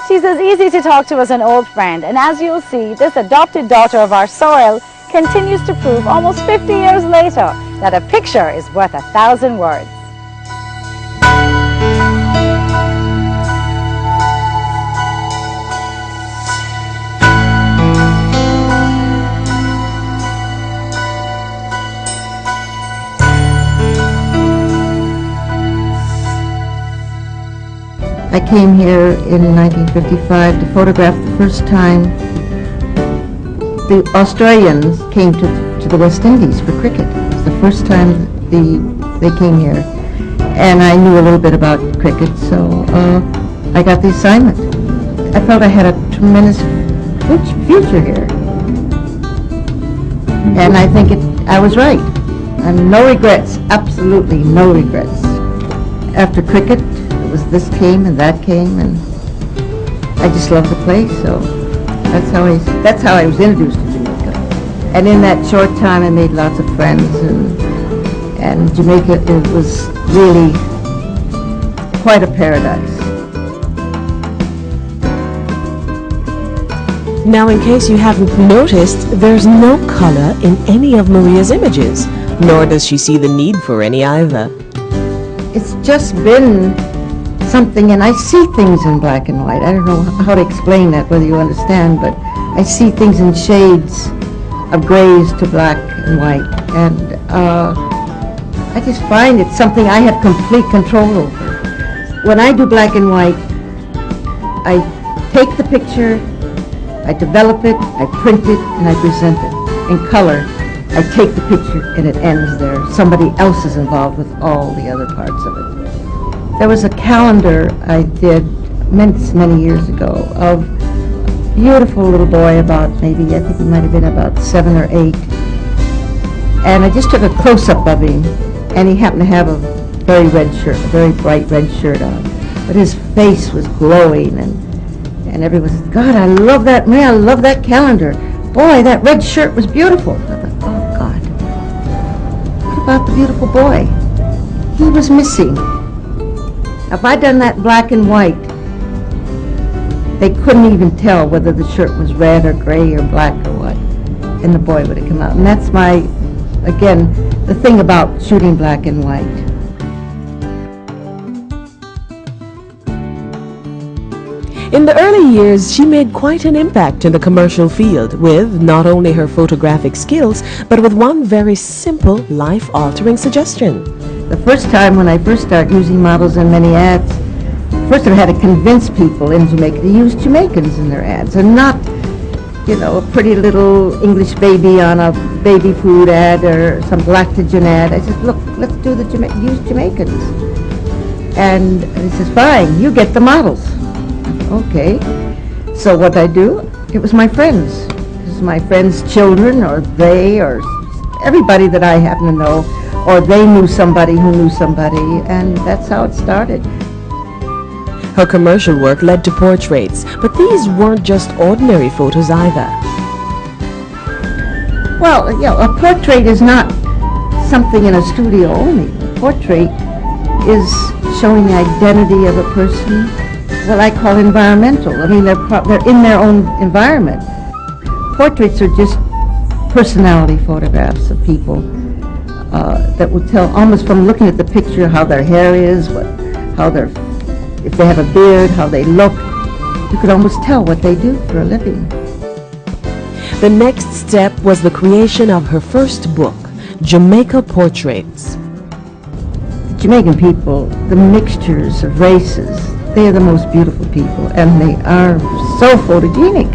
She's as easy to talk to as an old friend, and as you'll see, this adopted daughter of our soil continues to prove almost 50 years later that a picture is worth 1,000 words. I came here in 1955 to photograph the first time the Australians came to the West Indies for cricket. It was the first time they came here. And I knew a little bit about cricket, so I got the assignment. I felt I had a tremendous future here. And I think I was right. And no regrets, absolutely no regrets. After cricket, this came and that came, and I just love the place. So that's how I was introduced to Jamaica. And in that short time, I made lots of friends, and Jamaica, it was really quite a paradise. Now, in case you haven't noticed, there's no color in any of Maria's images, nor does she see the need for any either. It's just been something, and I see things in black and white. I don't know how to explain that, whether you understand, but I see things in shades of grays to black and white, and I just find it's something I have complete control over. When I do black and white, I take the picture, I develop it, I print it, and I present it. In color, I take the picture and it ends there. Somebody else is involved with all the other parts of it. There was a calendar I did many years ago of a beautiful little boy, about maybe, I think he might have been about 7 or 8. And I just took a close-up of him, and he happened to have a very red shirt, a very bright red shirt on. But his face was glowing, and everyone said, God, I love that man, I love that calendar. Boy, that red shirt was beautiful. I thought, oh God, what about the beautiful boy? He was missing. If I'd done that black and white, they couldn't even tell whether the shirt was red or gray or black or what, and the boy would have come out. And that's again, the thing about shooting black and white. In the early years, she made quite an impact in the commercial field with not only her photographic skills, but with one very simple, life-altering suggestion. The first time when I first started using models in many ads, first I had to convince people in Jamaica to use Jamaicans in their ads, and not, you know, a pretty little English baby on a baby food ad or some lactogen ad. I said, look, let's do use Jamaicans. And he says, fine, you get the models. Okay. So what I do, it was my friends. It was my friends' children, or they, or everybody that I happen to know, or they knew somebody who knew somebody, and that's how it started. Her commercial work led to portraits, but these weren't just ordinary photos either. Well, you know, a portrait is not something in a studio only. A portrait is showing the identity of a person, what I call environmental. I mean, they're in their own environment. Portraits are just personality photographs of people that will tell, almost from looking at the picture, how their hair is, if they have a beard, how they look. You could almost tell what they do for a living. The next step was the creation of her first book, Jamaica Portraits. The Jamaican people, the mixtures of races, they are the most beautiful people, and they are so photogenic.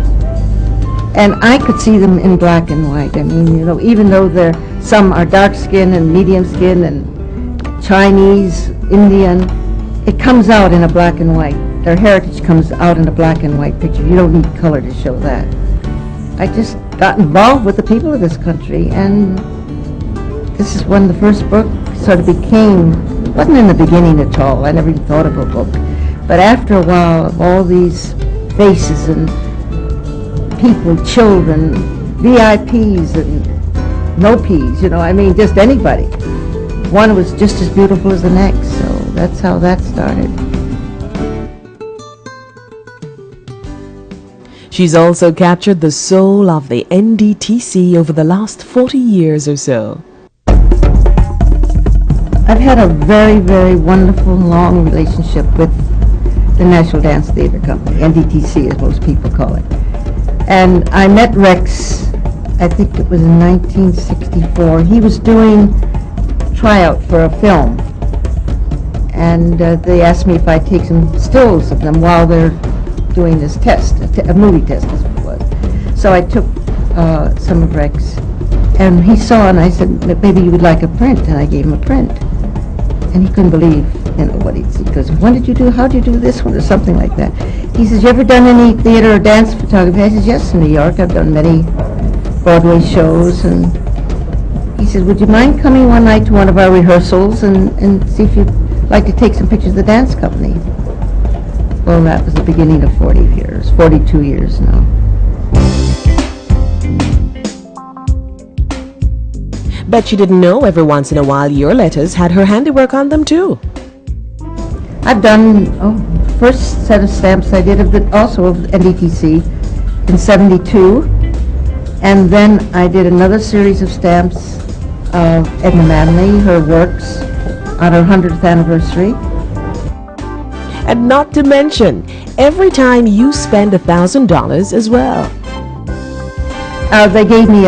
And I could see them in black and white. I mean, you know, even though some are dark skin and medium skin and Chinese, Indian, it comes out in a black and white. Their heritage comes out in a black and white picture. You don't need color to show that. I just got involved with the people of this country, and this is when the first book sort of became, it wasn't in the beginning at all. I never even thought of a book. But after a while, of all these faces and people, children, VIPs and no Ps, you know, I mean, just anybody. One was just as beautiful as the next, so that's how that started. She's also captured the soul of the NDTC over the last 40 years or so. I've had a very, very wonderful, long relationship with the National Dance Theater Company, NDTC as most people call it. And I met Rex, I think it was in 1964. He was doing tryout for a film. And they asked me if I'd take some stills of them while they're doing this test, a movie test as it was. So I took some of Rex, and he saw, and I said, maybe you would like a print, and I gave him a print. And he couldn't believe, what he'd see. He goes, how'd you do this one, or something like that. He says, you ever done any theater or dance photography? I said, yes, in New York. I've done many Broadway shows, and he says, would you mind coming one night to one of our rehearsals and see if you'd like to take some pictures of the dance company? Well, that was the beginning of 40 years, 42 years now. Bet you didn't know every once in a while your letters had her handiwork on them too. I've done, first set of stamps I did also of NDTC in 72, and then I did another series of stamps of Edna Manley, her works, on her 100th anniversary. And not to mention, every time you spend $1,000 as well. They gave me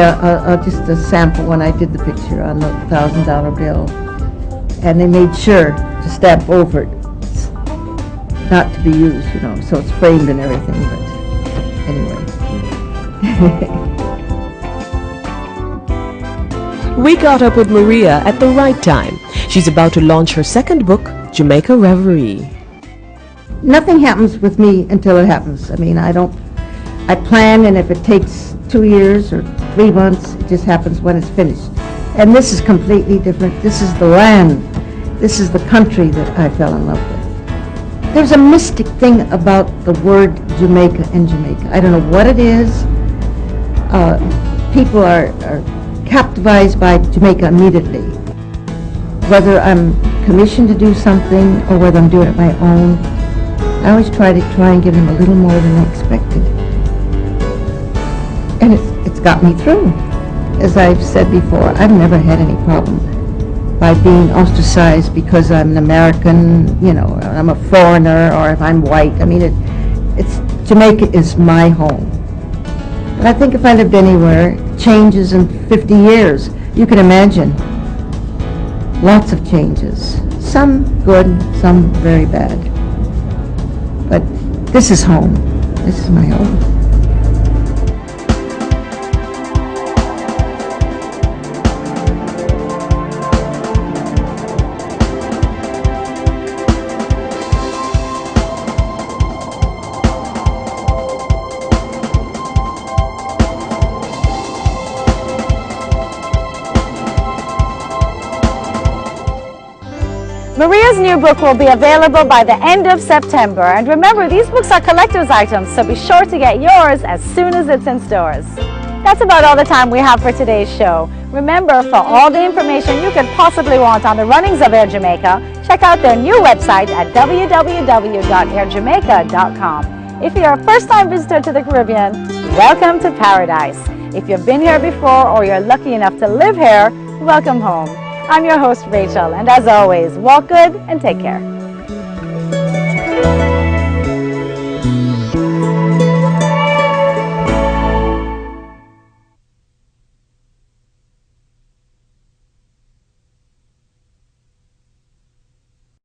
just a sample when I did the picture on the $1,000 bill, and they made sure to stamp over it, not to be used, so it's framed and everything, but anyway. We caught up with Maria at the right time. She's about to launch her second book, Jamaica Reverie. Nothing happens with me until it happens. I plan, and if it takes 2 years or 3 months, it just happens when it's finished. And this is completely different. This is the land. This is the country that I fell in love with. There's a mystic thing about the word Jamaica and Jamaica. I don't know what it is. People are captivated by Jamaica immediately. Whether I'm commissioned to do something or whether I'm doing it my own, I always try and give them a little more than I expected. And it's got me through. As I've said before, I've never had any problem by being ostracized because I'm an American, or I'm a foreigner, or if I'm white. Jamaica is my home. And I think if I lived anywhere, changes in 50 years, you can imagine. Lots of changes. Some good, some very bad. But this is home. This is my home. Maria's new book will be available by the end of September. And remember, these books are collector's items, so be sure to get yours as soon as it's in stores. That's about all the time we have for today's show. Remember, for all the information you could possibly want on the runnings of Air Jamaica, check out their new website at www.airjamaica.com. If you're a first-time visitor to the Caribbean, welcome to paradise. If you've been here before or you're lucky enough to live here, welcome home. I'm your host, Rachel, and as always, walk good and take care.